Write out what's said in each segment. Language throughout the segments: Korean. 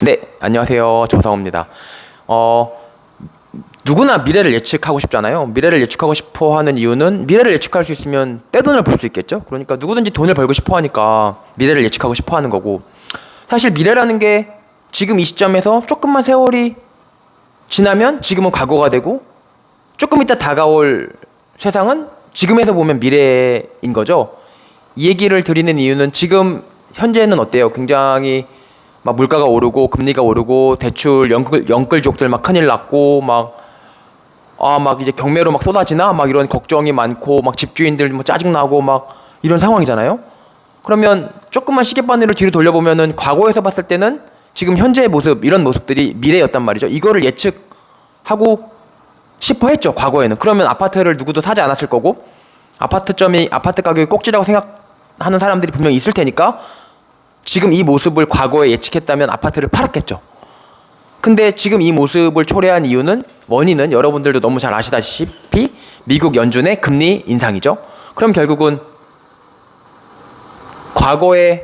네, 안녕하세요. 조성호입니다. 누구나 미래를 예측하고 싶잖아요. 미래를 예측하고 싶어 하는 이유는 미래를 예측할 수 있으면 떼돈을 벌 수 있겠죠? 그러니까 누구든지 돈을 벌고 싶어 하니까 미래를 예측하고 싶어 하는 거고, 사실 미래라는 게 지금 이 시점에서 조금만 세월이 지나면 지금은 과거가 되고, 조금 이따 다가올 세상은 지금에서 보면 미래인 거죠. 이 얘기를 드리는 이유는 지금 현재는 어때요? 굉장히 막 물가가 오르고 금리가 오르고 대출 영끌족들 막 큰일 났고 막 이제 경매로 막 쏟아지나 막 이런 걱정이 많고 막 집주인들 뭐 짜증나고 막 이런 상황이잖아요. 그러면 조금만 시계바늘을 뒤로 돌려보면은 과거에서 봤을 때는 지금 현재의 모습, 이런 모습들이 미래였단 말이죠. 이거를 예측하고 싶어 했죠, 과거에는. 그러면 아파트를 누구도 사지 않았을 거고, 아파트 가격이 꼭지라고 생각하는 사람들이 분명히 있을 테니까 지금 이 모습을 과거에 예측했다면 아파트를 팔았겠죠. 근데 지금 이 모습을 초래한 원인은 여러분들도 너무 잘 아시다시피 미국 연준의 금리 인상이죠. 그럼 결국은 과거에서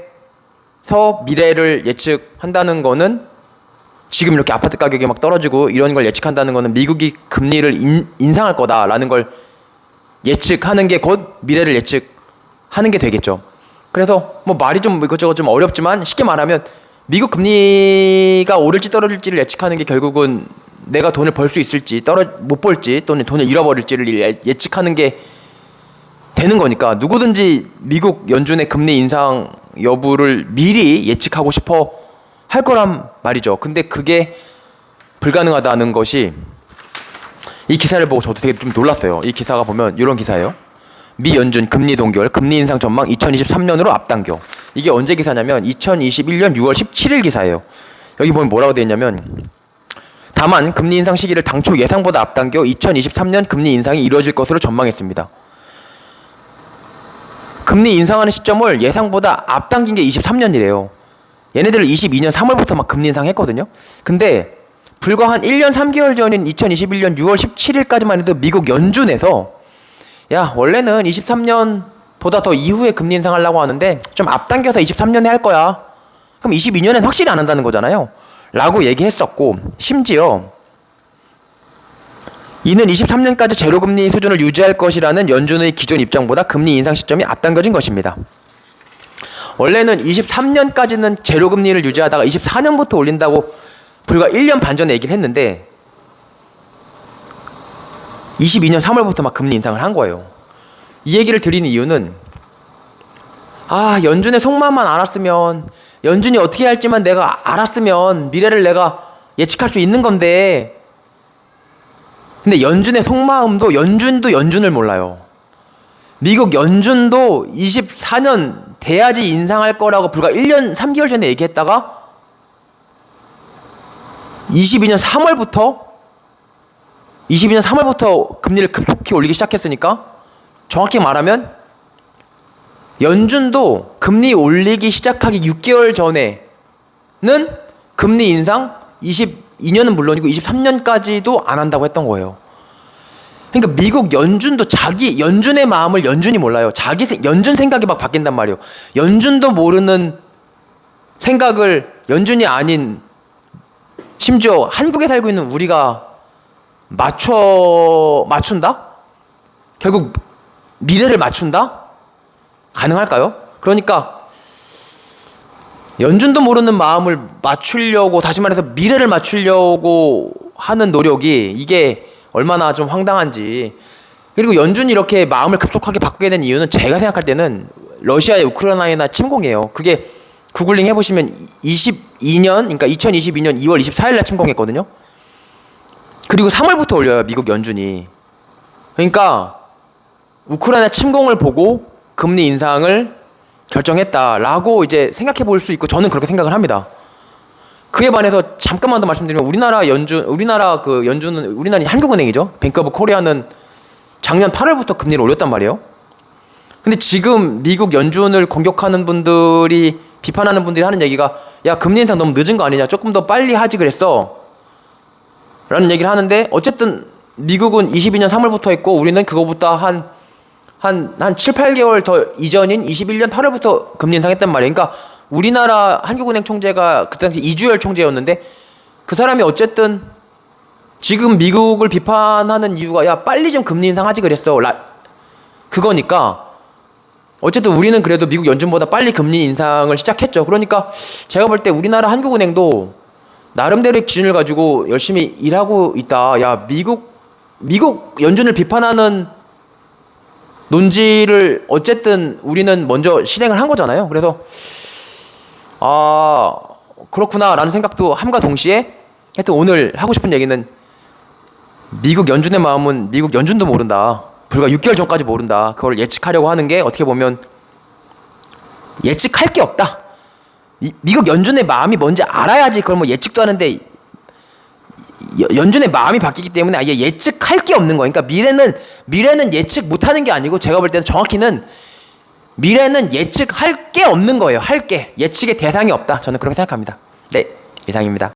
미래를 예측한다는 거는, 지금 이렇게 아파트 가격이 막 떨어지고 이런 걸 예측한다는 거는 미국이 금리를 인상할 거다라는 걸 예측하는 게 곧 미래를 예측하는 게 되겠죠. 그래서 뭐 말이 좀 이것저것 좀 어렵지만, 쉽게 말하면 미국 금리가 오를지 떨어질지를 예측하는 게 결국은 내가 돈을 벌 수 있을지 못 벌지 또는 돈을 잃어버릴지를 예측하는 게 되는 거니까, 누구든지 미국 연준의 금리 인상 여부를 미리 예측하고 싶어 할 거란 말이죠. 근데 그게 불가능하다는 것이, 이 기사를 보고 저도 되게 좀 놀랐어요. 이 기사가 보면 이런 기사예요. 미 연준 금리 동결, 금리 인상 전망 2023년으로 앞당겨. 이게 언제 기사냐면 2021년 6월 17일 기사예요. 여기 보면 뭐라고 되어 있냐면, 다만 금리 인상 시기를 당초 예상보다 앞당겨 2023년 금리 인상이 이루어질 것으로 전망했습니다. 금리 인상하는 시점을 예상보다 앞당긴 게 23년이래요. 얘네들 22년 3월부터 막 금리 인상했거든요. 근데 불과 한 1년 3개월 전인 2021년 6월 17일까지만 해도 미국 연준에서, 야, 원래는 23년보다 더 이후에 금리 인상하려고 하는데 좀 앞당겨서 23년에 할 거야. 그럼 22년엔 확실히 안 한다는 거잖아요. 라고 얘기했었고, 심지어 이는 23년까지 제로금리 수준을 유지할 것이라는 연준의 기존 입장보다 금리 인상 시점이 앞당겨진 것입니다. 원래는 23년까지는 제로금리를 유지하다가 24년부터 올린다고 불과 1년 반 전에 얘기를 했는데 22년 3월부터 막 금리 인상을 한 거예요. 이 얘기를 드리는 이유는, 연준의 속마음만 알았으면, 연준이 어떻게 할지만 내가 알았으면 미래를 내가 예측할 수 있는 건데, 근데 연준의 속마음도, 연준도 연준을 몰라요. 미국 연준도 24년 돼야지 인상할 거라고 불과 1년 3개월 전에 얘기했다가 22년 3월부터 금리를 급속히 올리기 시작했으니까, 정확히 말하면 연준도 금리 올리기 시작하기 6개월 전에는 금리 인상 22년은 물론이고 23년까지도 안 한다고 했던 거예요. 그러니까 미국 연준도 연준의 마음을 연준이 몰라요. 연준 생각이 막 바뀐단 말이에요. 연준도 모르는 생각을 연준이 아닌, 심지어 한국에 살고 있는 우리가 맞춘다? 결국 미래를 맞춘다? 가능할까요? 그러니까 연준도 모르는 마음을 맞추려고, 다시 말해서 미래를 맞추려고 하는 노력이, 이게 얼마나 좀 황당한지. 그리고 연준이 이렇게 마음을 급속하게 바꾸게 된 이유는 제가 생각할 때는 러시아의 우크라이나 침공이에요. 그게 구글링 해보시면 2022년 2월 24일 날 침공했거든요. 그리고 3월부터 올려요, 미국 연준이. 그러니까 우크라이나 침공을 보고 금리 인상을 결정했다라고 이제 생각해 볼 수 있고, 저는 그렇게 생각을 합니다. 그에 반해서 잠깐만 더 말씀드리면, 우리나라 한국은행이죠. 뱅크 오브 코리아는 작년 8월부터 금리를 올렸단 말이에요. 근데 지금 미국 연준을 공격하는 분들이, 비판하는 분들이 하는 얘기가, 야, 금리 인상 너무 늦은 거 아니냐, 조금 더 빨리 하지 그랬어 라는 얘기를 하는데, 어쨌든 미국은 22년 3월부터 했고 우리는 그거보다 한 7, 8개월 더 이전인 21년 8월부터 금리 인상했단 말이에요. 그러니까 우리나라 한국은행 총재가 그때 당시 이주열 총재였는데 그 사람이 어쨌든 지금 미국을 비판하는 이유가 야 빨리 좀 금리 인상하지 그랬어 그거니까 어쨌든 우리는 그래도 미국 연준보다 빨리 금리 인상을 시작했죠. 그러니까 제가 볼 때 우리나라 한국은행도 나름대로의 기준을 가지고 열심히 일하고 있다. 야 미국 연준을 비판하는 논지를 어쨌든 우리는 먼저 실행을 한 거잖아요. 그래서 아 그렇구나 라는 생각도 함과 동시에 하여튼 오늘 하고 싶은 얘기는 미국 연준의 마음은 미국 연준도 모른다. 불과 6개월 전까지 모른다. 그걸 예측하려고 하는 게 어떻게 보면 예측할 게 없다. 미국 연준의 마음이 뭔지 알아야지 그걸 뭐 예측도 하는데 연준의 마음이 바뀌기 때문에 아예 예측할 게 없는 거예요. 그러니까 미래는 예측 못하는 게 아니고 제가 볼 때는 정확히는 미래는 예측할 게 없는 거예요. 할 게 예측의 대상이 없다. 저는 그렇게 생각합니다. 네, 이상입니다.